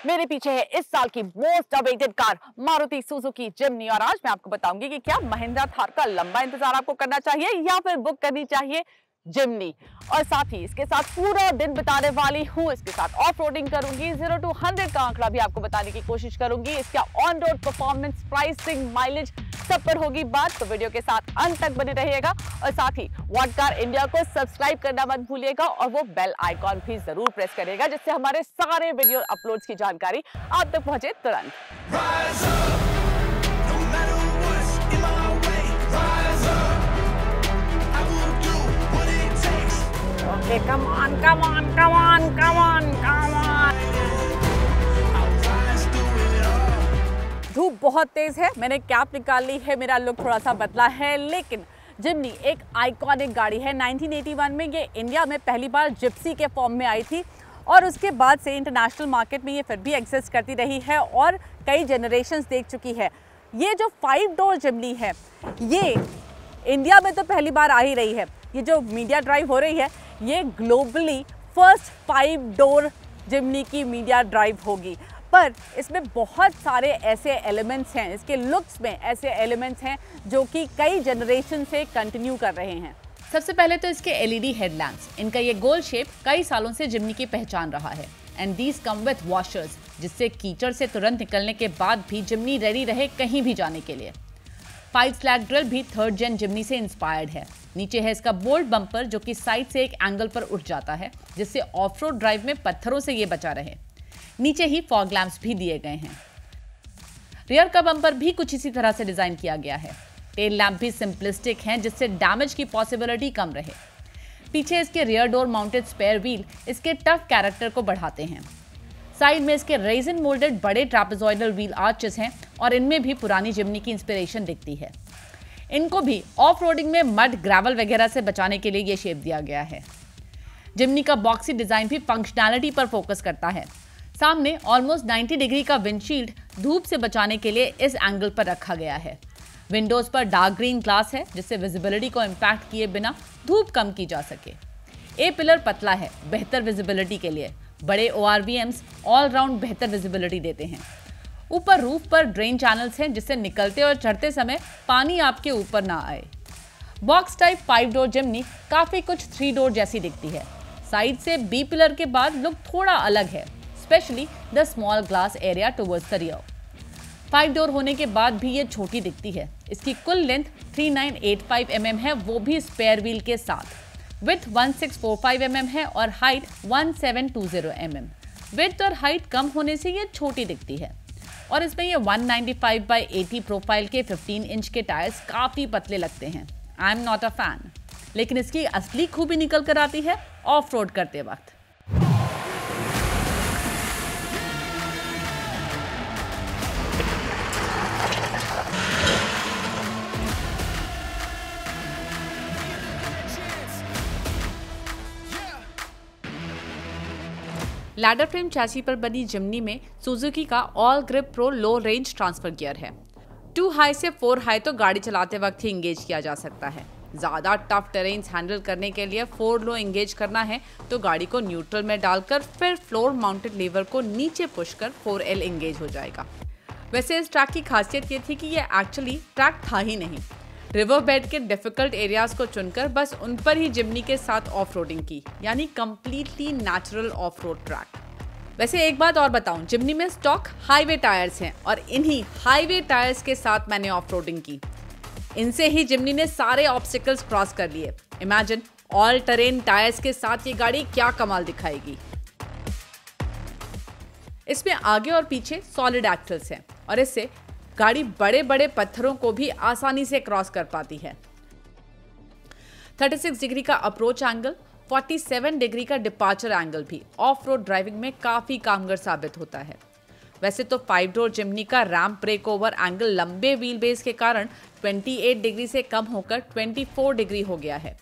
मेरे पीछे है इस साल की most awaited car Maruti Suzuki Jimny और आज मैं आपको बताऊंगी कि क्या महिंद्रा थार का लंबा इंतजार आपको करना चाहिए या फिर बुक करनी चाहिए जिम्नी। और साथ ही इसके साथ पूरा दिन बिताने वाली हूँ, इसके साथ ऑफ रोडिंग करूंगी, 0 to 100 का आंकड़ा भी आपको बताने की कोशिश करूंगी। इसका on road performance, pricing, mileage सब पर होगी बात, तो वीडियो के साथ अंत तक बने रहिएगा। और साथ ही व्हाट कार इंडिया को सब्सक्राइब करना मत भूलिएगा और वो बेल आइकॉन भी जरूर प्रेस करिएगा जिससे हमारे सारे वीडियो अपलोड्स की जानकारी आप तक पहुंचे तुरंत। Okay, come on, come on, come on, come on, come on. धूप बहुत तेज है, मैंने कैप निकाल ली है, मेरा लुक थोड़ा सा बदला है, लेकिन जिम्नी एक आइकॉनिक गाड़ी है। 1981 में ये इंडिया में पहली बार जिप्सी के फॉर्म में आई थी और उसके बाद से इंटरनेशनल मार्केट में ये फिर भी एग्जिस्ट करती रही है और कई जनरेशन्स देख चुकी है। ये जो 5 डोर जिम्नी है, ये इंडिया में तो पहली बार आ ही रही है। ये जो मीडिया ड्राइव हो रही है, ये ग्लोबली फर्स्ट 5 डोर जिम्नी की मीडिया ड्राइव होगी। पर इसमें बहुत सारे ऐसे एलिमेंट्स हैं, इसके लुक्स में ऐसे एलिमेंट्स हैं जो कि कई जनरेशन से कंटिन्यू कर रहे हैं। सबसे पहले तो इसके एलईडी हेडलैम्प्स, इनका ये गोल शेप कई सालों से जिम्नी की पहचान रहा है। And these come with washers, जिससे कीचड़ से तुरंत निकलने के बाद भी जिम्नी रेडी रहे कहीं भी जाने के लिए। 5 स्लैग ड्रिल भी 3rd जेन जिम्नी से इंस्पायर्ड है। नीचे है इसका बोल्ट बम्पर जो कि साइड से एक एंगल पर उठ जाता है जिससे ऑफ रोड ड्राइव में पत्थरों से ये बचा रहे। नीचे ही फॉग लैंप्स भी दिए गए हैं। रियर का बम्पर भी कुछ इसी तरह से डिजाइन किया गया है। टेल लैंप भी सिंपलिस्टिक हैं जिससे डैमेज की पॉसिबिलिटी कम रहे। पीछे इसके rear door mounted spare wheel इसके टफ कैरेक्टर को बढ़ाते हैं। साइड में इसके रेजिन मोल्डेड बड़े ट्रैपेजॉइडल व्हील आर्चेस हैं और इनमें भी पुरानी जिम्नी की इंस्पिरेशन दिखती है। इनको भी ऑफ रोडिंग में मड, ग्रेवल वगैरह से बचाने के लिए ये शेप दिया गया है। जिम्नी का बॉक्सी डिजाइन भी फंक्शनैलिटी पर फोकस करता है। सामने ऑलमोस्ट 90 डिग्री का विंडशील्ड धूप से बचाने के लिए इस एंगल पर रखा गया है। विंडोज पर डार्क ग्रीन ग्लास है जिससे विजिबिलिटी को इम्पैक्ट किए बिना धूप कम की जा सके। ए पिलर पतला है बेहतर विजिबिलिटी के लिए। बड़े ORVMs ऑल राउंड बेहतर विजिबिलिटी देते हैं। ऊपर रूफ पर ड्रेन चैनल्स हैं जिससे निकलते और चढ़ते समय पानी आपके ऊपर ना आए। बॉक्स टाइप 5 डोर जिम्नी काफी कुछ 3 डोर जैसी दिखती है। साइड से बी पिलर के बाद लुक थोड़ा अलग है, specially the small glass area towards the rear. 5 door होने के बाद भी ये छोटी दिखती है। इसकी कुल लेंथ 3985 mm है, वो भी स्पेयर व्हील के साथ। विड्थ 1645 mm है और हाइट 1720 mm। विड्थ और हाइट कम होने से ये छोटी दिखती है। और इसमें ये 195/80 प्रोफाइल के 15 इंच के टायर्स काफी पतले लगते हैं। I am not a fan, लेकिन इसकी असली खूबी निकल कर आती है ऑफ रोड करते वक्त। लैडर फ्रेम चैसी पर बनी जिम्नी में सुजुकी का ऑल ग्रिप प्रो लो रेंज ट्रांसफर गियर है। 2 हाई से 4 हाई तो गाड़ी चलाते वक्त ही इंगेज किया जा सकता है। ज़्यादा टफ टेरेन्स हैंडल करने के लिए 4 लो इंगेज करना है तो गाड़ी को न्यूट्रल में डालकर फिर फ्लोर माउंटेड लीवर को नीचे पुश कर 4L इंगेज हो जाएगा। वैसे इस ट्रैक की खासियत ये थी कि ये एक्चुअली ट्रैक था ही नहीं। रिवर बेड के डिफिकल्ट एरियाज को चुनकर बस उन पर ही जिम्नी के साथ ऑफ रोडिंग की, यानी completely natural of road track. वैसे एक बात और बताऊं, जिम्नी में स्टॉक हाईवे टायर्स हैं और इन्हीं हाईवे टायर्स के साथ मैंने ऑफ रोडिंग की। इनसे ही जिम्नी ने सारे ऑब्स्टिकल्स क्रॉस कर लिए। इमेजिन ऑल टेरेन टायर्स के साथ ये गाड़ी क्या कमाल दिखाएगी। इसमें आगे और पीछे सॉलिड एक्सेल्स हैं और इससे गाड़ी बड़े बड़े पत्थरों को भी आसानी से क्रॉस कर पाती है। 36 डिग्री का अप्रोच एंगल, 47 डिग्री का डिपार्चर एंगल भी ऑफ रोड ड्राइविंग में काफी कामगार साबित होता है। वैसे तो 5 डोर जिम्नी का रैम्प ब्रेक ओवर एंगल लंबे व्हील बेस के कारण 28 डिग्री से कम होकर 24 डिग्री हो गया है,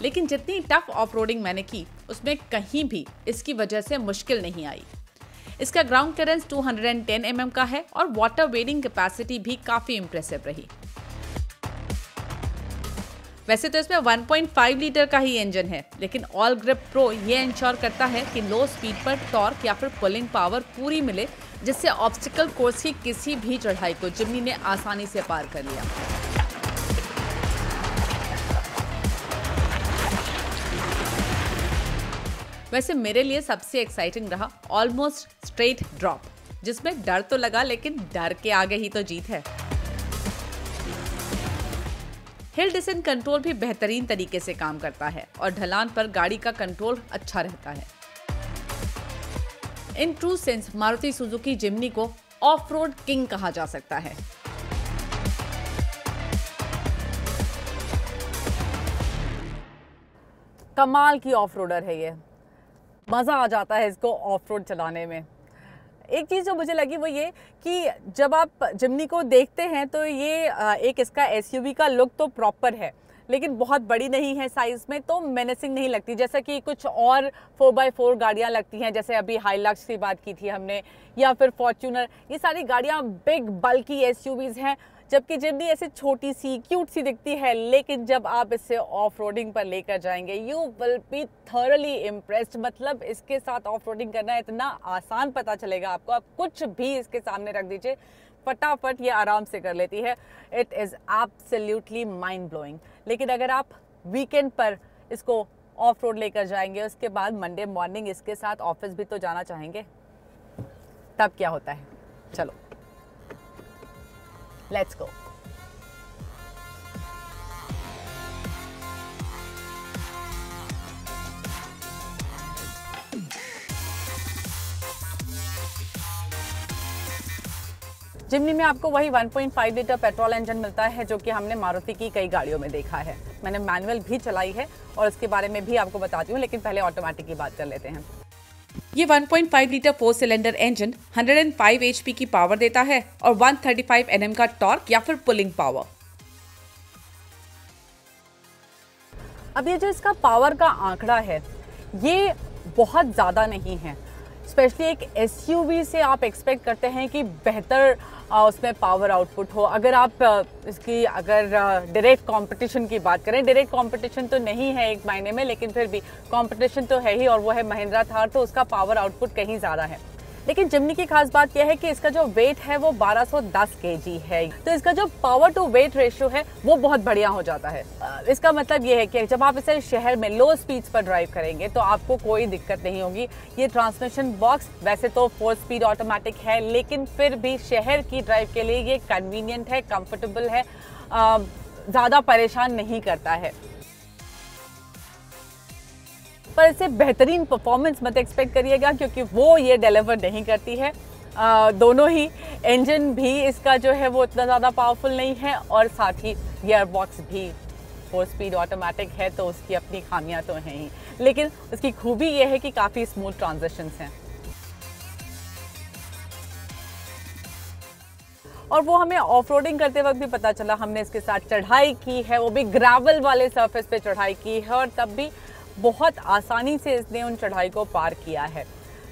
लेकिन जितनी टफ ऑफ रोडिंग मैंने की उसमें कहीं भी इसकी वजह से मुश्किल नहीं आई। इसका ग्राउंड क्लियरेंस 210 mm का है और वाटर वेडिंग कैपेसिटी भी काफी इंप्रेसिव रही। वैसे तो इसमें 1.5 लीटर का ही इंजन है, लेकिन ऑल ग्रिप प्रो ये इंश्योर करता है कि लो स्पीड पर टॉर्क या फिर पुलिंग पावर पूरी मिले, जिससे ऑब्स्टिकल कोर्स की किसी भी चढ़ाई को जिम्नी ने आसानी से पार कर लिया। वैसे मेरे लिए सबसे एक्साइटिंग रहा ऑलमोस्ट स्ट्रेट ड्रॉप, जिसमें डर तो लगा, लेकिन डर के आगे ही तो जीत है। हिल डिसेंट कंट्रोल भी बेहतरीन तरीके से काम करता है और ढलान पर गाड़ी का कंट्रोल अच्छा रहता है। In true sense Maruti Suzuki Jimny को ऑफ रोड किंग कहा जा सकता है। कमाल की ऑफ रोडर है ये, मज़ा आ जाता है इसको ऑफ रोड चलाने में। एक चीज़ जो मुझे लगी वो ये कि जब आप जिम्नी को देखते हैं तो ये एक इसका एसयूवी का लुक तो प्रॉपर है, लेकिन बहुत बड़ी नहीं है साइज़ में, तो मेनेसिंग नहीं लगती जैसा कि कुछ और 4x4 गाड़ियाँ लगती हैं, जैसे अभी हाइलक्स की बात की थी हमने, या फिर फॉर्च्यूनर। ये सारी गाड़ियाँ बिग बल्की एसयूवीज़ हैं, जबकि जिम्नी ऐसे छोटी सी क्यूट सी दिखती है, लेकिन जब आप इसे ऑफ रोडिंग पर लेकर जाएंगे you will be thoroughly impressed. मतलब इसके साथ ऑफ रोडिंग करना इतना आसान पता चलेगा आपको, आप कुछ भी इसके सामने रख दीजिए, फटाफट ये आराम से कर लेती है। It is absolutely mind blowing. लेकिन अगर आप वीकेंड पर इसको ऑफ रोड लेकर जाएंगे, उसके बाद मंडे मॉर्निंग इसके साथ ऑफिस भी तो जाना चाहेंगे, तब क्या होता है। चलो लेट्स गो। जिम्नी में आपको वही 1.5 लीटर पेट्रोल इंजन मिलता है जो कि हमने मारुति की कई गाड़ियों में देखा है। मैंने मैनुअल भी चलाई है और उसके बारे में भी आपको बताती हूँ, लेकिन पहले ऑटोमेटिक की बात कर लेते हैं। ये 1.5 लीटर 4 सिलेंडर इंजन 105 HP की पावर देता है और 135 Nm का टॉर्क या फिर पुलिंग पावर। अब ये जो इसका पावर का आंकड़ा है ये बहुत ज़्यादा नहीं है, स्पेशली एक एसयूवी से आप एक्सपेक्ट करते हैं कि बेहतर उसमें पावर आउटपुट हो। अगर आप इसकी डायरेक्ट कंपटीशन की बात करें, डायरेक्ट कंपटीशन तो नहीं है एक मायने में, लेकिन फिर भी कंपटीशन तो है ही, और वो है महिंद्रा थार, तो उसका पावर आउटपुट कहीं ज़्यादा है। लेकिन जिम्नी की खास बात यह है कि इसका जो वेट है वो 1210 kg है, तो इसका जो पावर टू वेट रेशियो है वो बहुत बढ़िया हो जाता है। इसका मतलब ये है कि जब आप इसे शहर में लो स्पीड्स पर ड्राइव करेंगे तो आपको कोई दिक्कत नहीं होगी। ये ट्रांसमिशन बॉक्स वैसे तो 4 स्पीड ऑटोमेटिक है, लेकिन फिर भी शहर की ड्राइव के लिए ये कन्वीनियंट है, कंफर्टेबल है, ज़्यादा परेशान नहीं करता है। पर इससे बेहतरीन परफॉर्मेंस मत एक्सपेक्ट करिएगा, क्योंकि वो ये डिलीवर नहीं करती है। दोनों ही इंजन भी इसका जो है वो इतना ज़्यादा पावरफुल नहीं है, और साथ ही गियर बॉक्स भी 4 स्पीड ऑटोमेटिक है, तो उसकी अपनी खामियां तो हैं ही, लेकिन उसकी खूबी ये है कि काफ़ी स्मूथ ट्रांजिशंस हैं। और वो हमें ऑफ रोडिंग करते वक्त भी पता चला। हमने इसके साथ चढ़ाई की है, वो भी ग्रेवल वाले सरफेस पे चढ़ाई की है, और तब भी बहुत आसानी से इसने उन चढ़ाई को पार किया है।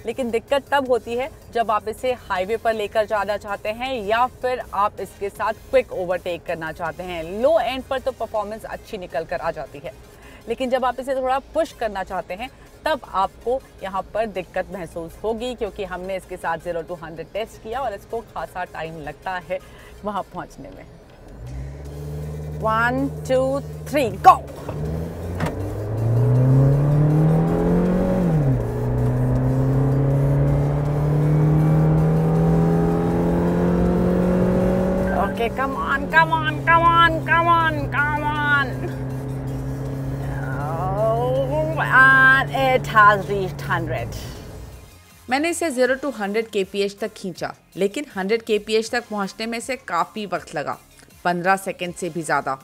लेकिन दिक्कत तब होती है जब आप इसे हाईवे पर लेकर जाना चाहते हैं या फिर आप इसके साथ क्विक ओवरटेक करना चाहते हैं। लो एंड पर तो परफॉर्मेंस अच्छी निकल कर आ जाती है, लेकिन जब आप इसे थोड़ा पुश करना चाहते हैं तब आपको यहाँ पर दिक्कत महसूस होगी, क्योंकि हमने इसके साथ 0 to 100 टेस्ट किया और इसको खासा टाइम लगता है वहाँ पहुँचने में। 1 2 3 गो। Okay, come on, come on, come on, come on, come on. Oh, and it has reached 100. मैंने इसे 0 to 100 kph तक खींचा, लेकिन 100 kph तक पहुंचने में से काफ़ी वक्त लगा, 15 सेकंड से भी ज़्यादा।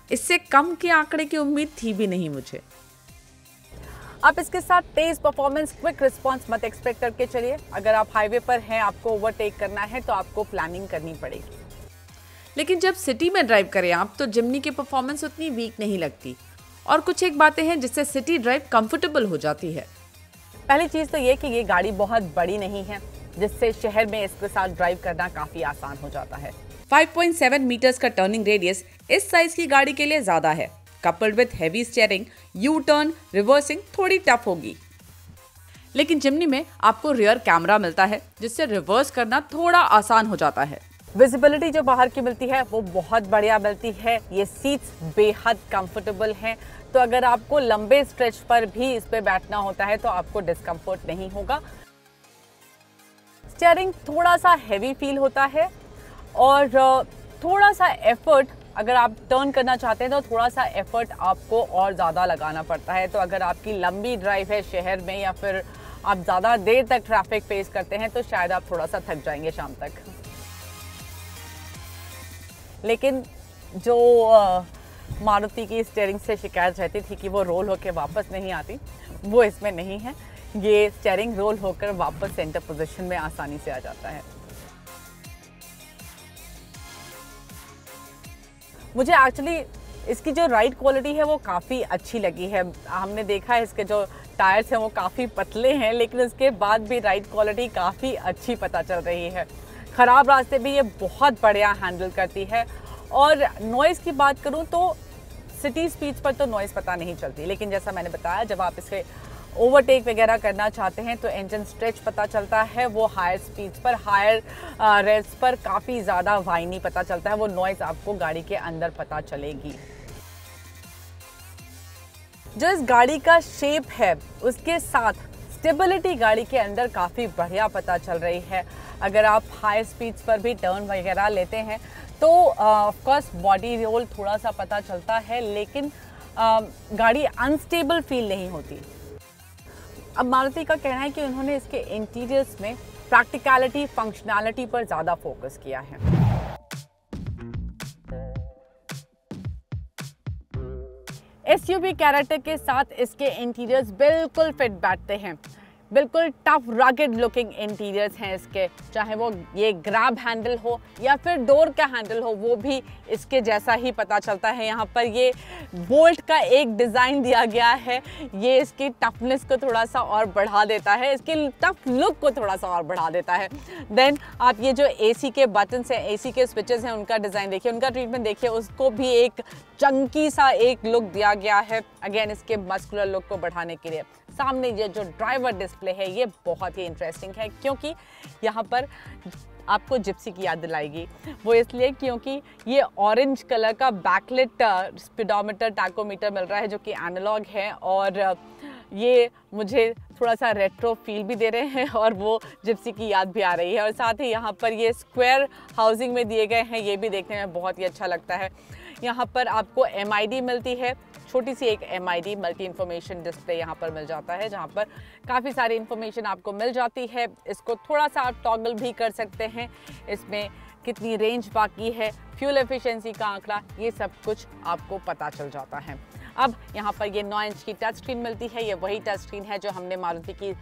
इससे कम के आंकड़े की उम्मीद थी भी नहीं मुझे। आप इसके साथ तेज परफॉर्मेंस, क्विक रिस्पांस मत एक्सपेक्ट करके चलिए। अगर आप हाईवे पर हैं, आपको ओवरटेक करना है, तो आपको प्लानिंग करनी पड़ेगी। लेकिन जब सिटी में ड्राइव करें आप, तो जिम्नी की परफॉर्मेंस उतनी वीक नहीं लगती, और कुछ एक बातें हैं जिससे सिटी ड्राइव कंफर्टेबल हो जाती है। पहली चीज़ तो ये कि ये गाड़ी बहुत बड़ी नहीं है, जिससे शहर में इसके साथ ड्राइव करना काफ़ी आसान हो जाता है। 5.7 मीटर्स का टर्निंग रेडियस इस साइज की गाड़ी के लिए ज़्यादा है। Coupled with heavy steering, U turn, reversing थोड़ी टफ होगी। लेकिन जिम्नी में आपको रियर कैमरा मिलता है जिससे रिवर्स करना थोड़ा आसान हो जाता है। विजिबिलिटी जो बाहर की मिलती है वो बहुत बढ़िया मिलती है। ये सीट्स बेहद कंफर्टेबल हैं, तो अगर आपको लंबे स्ट्रेच पर भी इस पे बैठना होता है तो आपको डिस्कम्फर्ट नहीं होगा। स्टीयरिंग थोड़ा सा हैवी फील होता है और थोड़ा सा एफर्ट, अगर आप टर्न करना चाहते हैं तो थोड़ा सा एफर्ट आपको और ज़्यादा लगाना पड़ता है। तो अगर आपकी लंबी ड्राइव है शहर में या फिर आप ज़्यादा देर तक ट्रैफिक फेस करते हैं तो शायद आप थोड़ा सा थक जाएंगे शाम तक। लेकिन जो मारुति की स्टीयरिंग से शिकायत रहती थी कि वो रोल होकर वापस नहीं आती, वो इसमें नहीं है। ये स्टीयरिंग रोल होकर वापस सेंटर पोजीशन में आसानी से आ जाता है। मुझे एक्चुअली इसकी जो राइड क्वालिटी है वो काफ़ी अच्छी लगी है। हमने देखा है इसके जो टायर्स हैं वो काफ़ी पतले हैं, लेकिन उसके बाद भी राइड क्वालिटी काफ़ी अच्छी पता चल रही है। ख़राब रास्ते भी ये बहुत बढ़िया हैंडल करती है। और नॉइज़ की बात करूँ तो सिटी स्पीड्स पर तो नॉइज़ पता नहीं चलती, लेकिन जैसा मैंने बताया जब आप इसे ओवरटेक वगैरह करना चाहते हैं तो इंजन स्ट्रेच पता चलता है। वो हायर स्पीड्स पर, हायर रेट्स पर काफ़ी ज़्यादा वाइनी पता चलता है। वो नॉइज़ आपको गाड़ी के अंदर पता चलेगी। जो इस गाड़ी का शेप है उसके साथ स्टेबिलिटी गाड़ी के अंदर काफ़ी बढ़िया पता चल रही है। अगर आप हाई स्पीड्स पर भी टर्न वगैरह लेते हैं तो ऑफ कोर्स बॉडी रोल थोड़ा सा पता चलता है, लेकिन गाड़ी अनस्टेबल फील नहीं होती। अब मारुति का कहना है कि उन्होंने इसके इंटीरियर्स में प्रैक्टिकलिटी, फंक्शनैलिटी पर ज़्यादा फोकस किया है। एसयूवी कैरेक्टर के साथ इसके इंटीरियर्स बिल्कुल फिट बैठते हैं। बिल्कुल टफ रगेड लुकिंग इंटीरियर्स हैं इसके, चाहे वो ये ग्रैब हैंडल हो या फिर डोर का हैंडल हो, वो भी इसके जैसा ही पता चलता है। यहाँ पर ये बोल्ट का एक डिज़ाइन दिया गया है, ये इसकी टफनेस को थोड़ा सा और बढ़ा देता है, इसके टफ लुक को थोड़ा सा और बढ़ा देता है। देन आप ये जो एसी के बटन्स हैं, एसी के स्विचेस हैं, उनका डिज़ाइन देखिए, उनका ट्रीटमेंट देखिए, उसको भी एक चंकी सा एक लुक दिया गया है, अगेन इसके मस्कुलर लुक को बढ़ाने के लिए। सामने ये जो ड्राइवर डिस्प्ले है ये बहुत ही इंटरेस्टिंग है, क्योंकि यहाँ पर आपको जिप्सी की याद दिलाएगी। वो इसलिए क्योंकि ये ऑरेंज कलर का बैकलिट स्पीडोमीटर, टैकोमीटर मिल रहा है जो कि एनालॉग है, और ये मुझे थोड़ा सा रेट्रो फील भी दे रहे हैं और वो जिप्सी की याद भी आ रही है। और साथ ही यहाँ पर ये स्क्वायर हाउसिंग में दिए गए हैं, ये भी देखने में बहुत ही अच्छा लगता है। यहाँ पर आपको MID मिलती है, छोटी सी एक MID मल्टी इन्फॉर्मेशन डिस्प्ले यहाँ पर मिल जाता है, जहाँ पर काफ़ी सारी इन्फॉर्मेशन आपको मिल जाती है। इसको थोड़ा सा आप टॉगल भी कर सकते हैं, इसमें कितनी रेंज बाकी है, फ्यूल एफिशिएंसी का आंकड़ा, ये सब कुछ आपको पता चल जाता है। अब यहाँ पर ये 9 इंच की टच स्क्रीन मिलती है। ये वही टच स्क्रीन है जो हमने मारुति की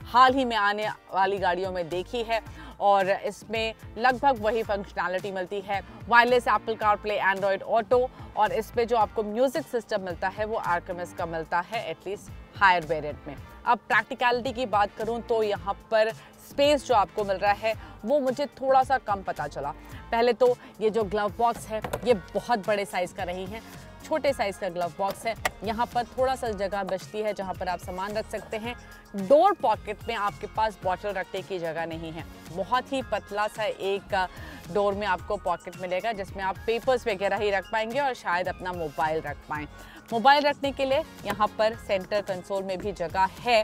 हाल ही में आने वाली गाड़ियों में देखी है, और इसमें लगभग वही फंक्शनैलिटी मिलती है। Wireless Apple CarPlay, Android auto, और इसमें जो आपको म्यूजिक सिस्टम मिलता है वो RMS का मिलता है, एटलीस्ट हायर वेरिएंट में। अब प्रैक्टिकलिटी की बात करूं तो यहाँ पर स्पेस जो आपको मिल रहा है वो मुझे थोड़ा सा कम पता चला। पहले तो ये जो ग्लव बॉक्स है ये बहुत बड़े साइज़ का नहीं है, छोटे साइज़ का ग्लव बॉक्स है। यहाँ पर थोड़ा सा जगह बचती है जहाँ पर आप सामान रख सकते हैं। डोर पॉकेट में आपके पास बॉटल रखने की जगह नहीं है, बहुत ही पतला सा एक डोर में आपको पॉकेट मिलेगा जिसमें आप पेपर्स वगैरह ही रख पाएंगे और शायद अपना मोबाइल रख पाएँ। मोबाइल रखने के लिए यहाँ पर सेंटर कंसोल में भी जगह है,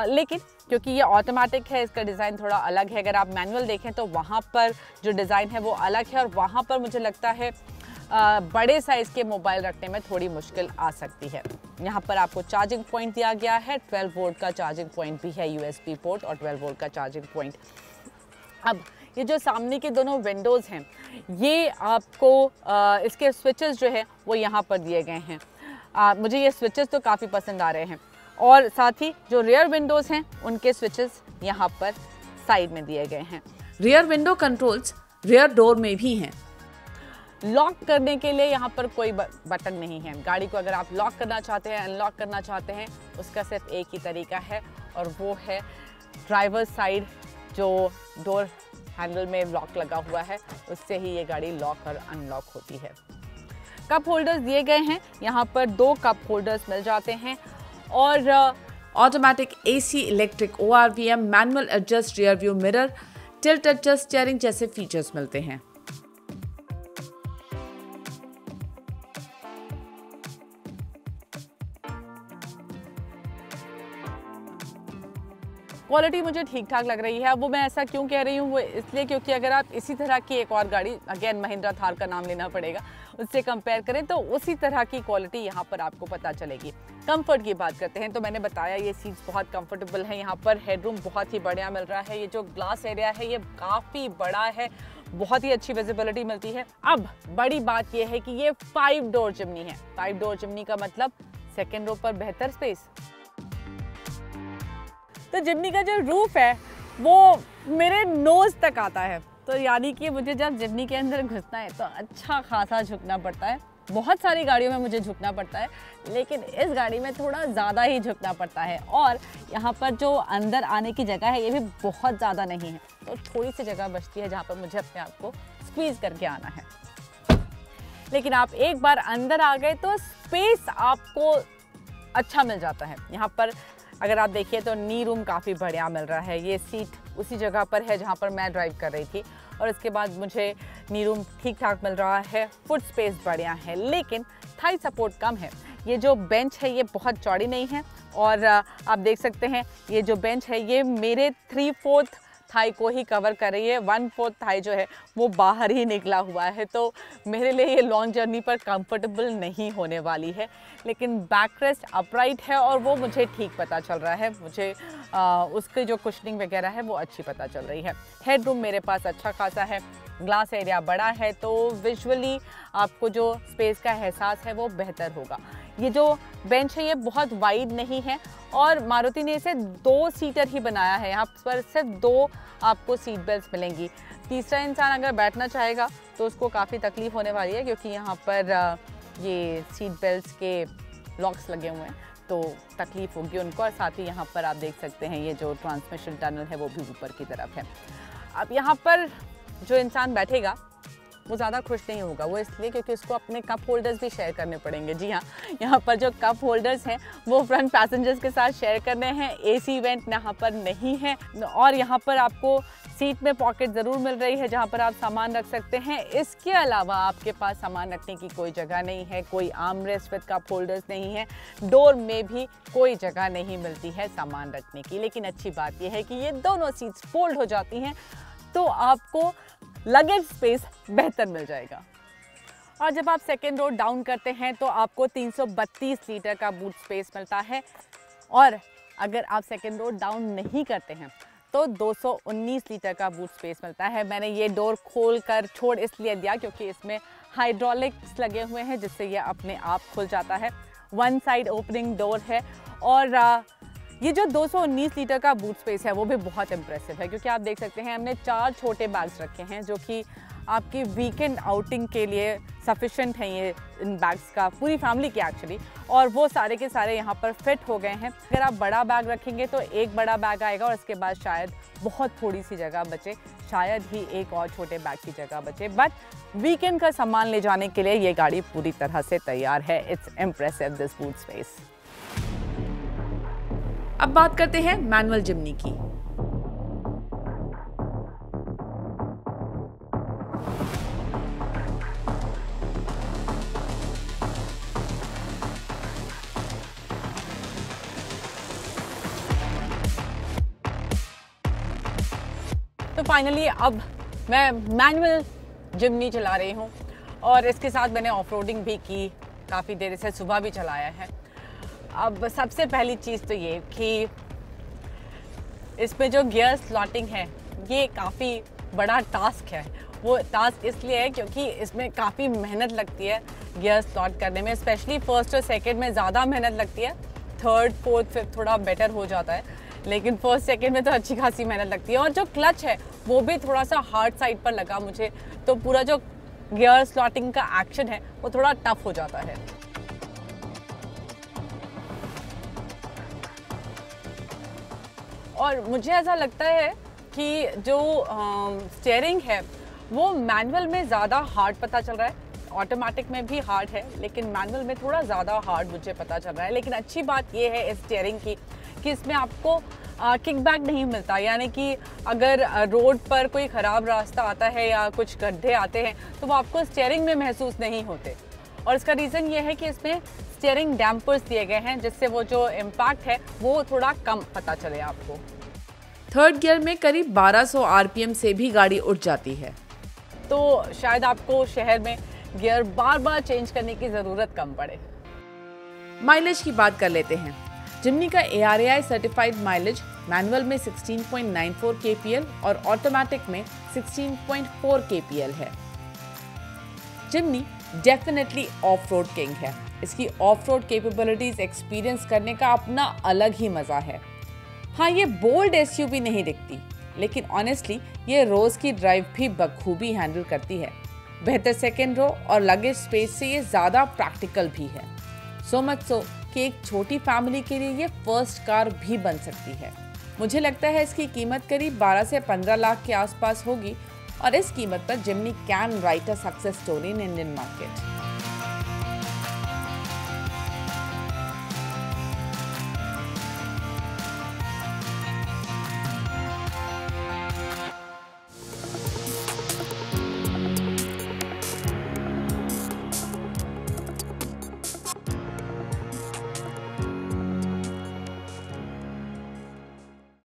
लेकिन क्योंकि ये ऑटोमेटिक है इसका डिज़ाइन थोड़ा अलग है। अगर आप मैनुअल देखें तो वहाँ पर जो डिज़ाइन है वो अलग है, और वहाँ पर मुझे लगता है बड़े साइज़ के मोबाइल रखने में थोड़ी मुश्किल आ सकती है। यहाँ पर आपको चार्जिंग पॉइंट दिया गया है, 12 वोल्ट का चार्जिंग पॉइंट भी है, USB पोर्ट और 12 वोल्ट का चार्जिंग पॉइंट। अब ये जो सामने के दोनों विंडोज़ हैं ये आपको इसके स्विचेस जो है वो यहाँ पर दिए गए हैं। मुझे ये स्विचेस तो काफ़ी पसंद आ रहे हैं, और साथ ही जो रियर विंडोज़ हैं उनके स्विचेस यहाँ पर साइड में दिए गए हैं। Rear window controls rear door में भी हैं। लॉक करने के लिए यहाँ पर कोई बटन नहीं है। गाड़ी को अगर आप लॉक करना चाहते हैं, अनलॉक करना चाहते हैं, उसका सिर्फ एक ही तरीका है, और वो है ड्राइवर साइड जो डोर हैंडल में लॉक लगा हुआ है, उससे ही ये गाड़ी लॉक और अनलॉक होती है। कप होल्डर्स दिए गए हैं, यहाँ पर 2 कप होल्डर्स मिल जाते हैं और automatic AC, electric ORVM, manual adjust rear view mirror, tilt adjust steering जैसे फीचर्स मिलते हैं। क्वालिटी मुझे ठीक ठाक लग रही है। वो मैं ऐसा क्यों कह रही हूँ, वो इसलिए क्योंकि अगर आप इसी तरह की एक और गाड़ी, अगेन महिंद्रा थार का नाम लेना पड़ेगा, उससे कंपेयर करें तो उसी तरह की क्वालिटी यहाँ पर आपको पता चलेगी। कंफर्ट की बात करते हैं तो मैंने बताया ये सीट्स बहुत कंफर्टेबल है, यहाँ पर हेडरूम बहुत ही बढ़िया मिल रहा है। ये जो ग्लास एरिया है ये काफ़ी बड़ा है, बहुत ही अच्छी विजिबिलिटी मिलती है। अब बड़ी बात ये है कि ये 5 डोर चिमनी है। 5 डोर चिमनी का मतलब सेकेंड रो पर बेहतर स्पेस। तो जिमनी का जो रूफ है वो मेरे नोज तक आता है, तो यानी कि मुझे जब जिमनी के अंदर घुसना है तो अच्छा खासा झुकना पड़ता है। बहुत सारी गाड़ियों में मुझे झुकना पड़ता है, लेकिन इस गाड़ी में थोड़ा ज़्यादा ही झुकना पड़ता है। और यहाँ पर जो अंदर आने की जगह है ये भी बहुत ज़्यादा नहीं है, तो थोड़ी सी जगह बचती है जहाँ पर मुझे अपने आप को स्क्वीज़ करके आना है। लेकिन आप एक बार अंदर आ गए तो स्पेस आपको अच्छा मिल जाता है। यहाँ पर अगर आप देखिए तो नी रूम काफ़ी बढ़िया मिल रहा है। ये सीट उसी जगह पर है जहाँ पर मैं ड्राइव कर रही थी, और इसके बाद मुझे नी रूम ठीक ठाक मिल रहा है। फुट स्पेस बढ़िया है, लेकिन थाई सपोर्ट कम है। ये जो बेंच है ये बहुत चौड़ी नहीं है, और आप देख सकते हैं ये जो बेंच है ये मेरे 3/4 थाई को ही कवर कर रही है। 1/4 थाई जो है वो बाहर ही निकला हुआ है, तो मेरे लिए ये लॉन्ग जर्नी पर कंफर्टेबल नहीं होने वाली है। लेकिन बैकरेस्ट अपराइट है और वो मुझे ठीक पता चल रहा है, मुझे उसकी जो कुशनिंग वगैरह है वो अच्छी पता चल रही है। हेडरूम मेरे पास अच्छा खासा है, ग्लास एरिया बड़ा है, तो विजुअली आपको जो स्पेस का एहसास है वो बेहतर होगा। ये जो बेंच है ये बहुत वाइड नहीं है, और मारुति ने इसे 2 सीटर ही बनाया है। यहाँ पर सिर्फ 2 आपको सीट बेल्ट मिलेंगी। तीसरा इंसान अगर बैठना चाहेगा तो उसको काफ़ी तकलीफ होने वाली है, क्योंकि यहाँ पर ये सीट बेल्ट्स के लॉक्स लगे हुए हैं, तो तकलीफ होगी उनको। और साथ ही यहाँ पर आप देख सकते हैं ये जो ट्रांसमिशन टनल है वो भी ऊपर की तरफ है। अब यहाँ पर जो इंसान बैठेगा वो ज़्यादा खुश नहीं होगा, वो इसलिए क्योंकि उसको अपने कप होल्डर्स भी शेयर करने पड़ेंगे। जी हाँ, यहाँ पर जो कप होल्डर्स हैं वो फ्रंट पैसेंजर्स के साथ शेयर करने हैं। AC वेंट यहाँ पर नहीं है, और यहाँ पर आपको सीट में पॉकेट ज़रूर मिल रही है जहाँ पर आप सामान रख सकते हैं। इसके अलावा आपके पास सामान रखने की कोई जगह नहीं है, कोई arm rest with cup holders नहीं है, डोर में भी कोई जगह नहीं मिलती है सामान रखने की। लेकिन अच्छी बात यह है कि ये दोनों सीट्स फोल्ड हो जाती हैं, तो आपको लगेज स्पेस बेहतर मिल जाएगा। और जब आप सेकेंड रो डाउन करते हैं तो आपको 332 लीटर का बूट स्पेस मिलता है, और अगर आप सेकेंड रो डाउन नहीं करते हैं तो 219 लीटर का बूट स्पेस मिलता है। मैंने ये डोर खोल कर छोड़ इसलिए दिया क्योंकि इसमें हाइड्रोलिक्स लगे हुए हैं जिससे ये अपने आप खुल जाता है। 1 साइड ओपनिंग डोर है, और ये जो 219 लीटर का बूट स्पेस है वो भी बहुत इम्प्रेसिव है, क्योंकि आप देख सकते हैं हमने 4 छोटे बैग्स रखे हैं जो कि आपकी वीकेंड आउटिंग के लिए सफिशेंट हैं। ये इन बैग्स का पूरी फैमिली के एक्चुअली, और वो सारे के सारे यहाँ पर फिट हो गए हैं। अगर आप बड़ा बैग रखेंगे तो एक बड़ा बैग आएगा और इसके बाद शायद बहुत थोड़ी सी जगह बचे, शायद ही एक और छोटे बैग की जगह बचे। बट वीकेंड का सामान ले जाने के लिए ये गाड़ी पूरी तरह से तैयार है। It's impressive this boot space. अब बात करते हैं मैनुअल जिमनी की। तो फाइनली अब मैं मैनुअल जिमनी चला रही हूँ, और इसके साथ मैंने ऑफ रोडिंग भी की, काफ़ी देर से सुबह भी चलाया है। अब सबसे पहली चीज़ तो ये कि इसमें जो गियर स्लॉटिंग है ये काफ़ी बड़ा टास्क है। वो टास्क इसलिए है क्योंकि इसमें काफ़ी मेहनत लगती है गियर स्लॉट करने में, स्पेशली फर्स्ट और सेकंड में ज़्यादा मेहनत लगती है। थर्ड फोर्थ फिफ्थ थोड़ा बेटर हो जाता है, लेकिन फर्स्ट सेकंड में तो अच्छी खासी मेहनत लगती है। और जो क्लच है वो भी थोड़ा सा हार्ड साइड पर लगा मुझे, तो पूरा जो गियर स्लॉटिंग का एक्शन है वो थोड़ा टफ हो जाता है। और मुझे ऐसा लगता है कि जो स्टीयरिंग है वो मैनुअल में ज़्यादा हार्ड पता चल रहा है, ऑटोमेटिक में भी हार्ड है, लेकिन मैनुअल में थोड़ा ज़्यादा हार्ड मुझे पता चल रहा है। लेकिन अच्छी बात ये है इस स्टीयरिंग की कि इसमें आपको किकबैक नहीं मिलता, यानी कि अगर रोड पर कोई ख़राब रास्ता आता है या कुछ गड्ढे आते हैं तो वो आपको स्टीयरिंग में महसूस नहीं होते। और इसका रीज़न ये है कि इसमें स्टीयरिंग डैम्पर्स दिए गए हैं, जिससे वो जो इम्पैक्ट है वो थोड़ा कम पता चले आपको। थर्ड गियर में करीब 1200 आरपीएम से भी गाड़ी उठ जाती है, तो शायद आपको शहर में गियर बार बार चेंज करने की ज़रूरत कम पड़े। माइलेज की बात कर लेते हैं। जिमनी का ARAI सर्टिफाइड माइलेज मैनुअल में 16.94 kpl और ऑटोमेटिक में 16.4 kpl है। जिमनी डेफिनेटली ऑफ रोड किंग है। इसकी ऑफ रोड कैपेबिलिटीज एक्सपीरियंस करने का अपना अलग ही मज़ा है। हाँ, ये बोल्ड SUV नहीं दिखती, लेकिन ऑनेस्टली ये रोज़ की ड्राइव भी बखूबी हैंडल करती है। बेहतर सेकेंड रो और लगेज स्पेस से ये ज़्यादा प्रैक्टिकल भी है। सो मच सो कि एक छोटी फैमिली के लिए ये फर्स्ट कार भी बन सकती है। मुझे लगता है इसकी कीमत करीब 12 से 15 लाख के आसपास होगी और इस कीमत पर Jimny can write a success story in Indian market.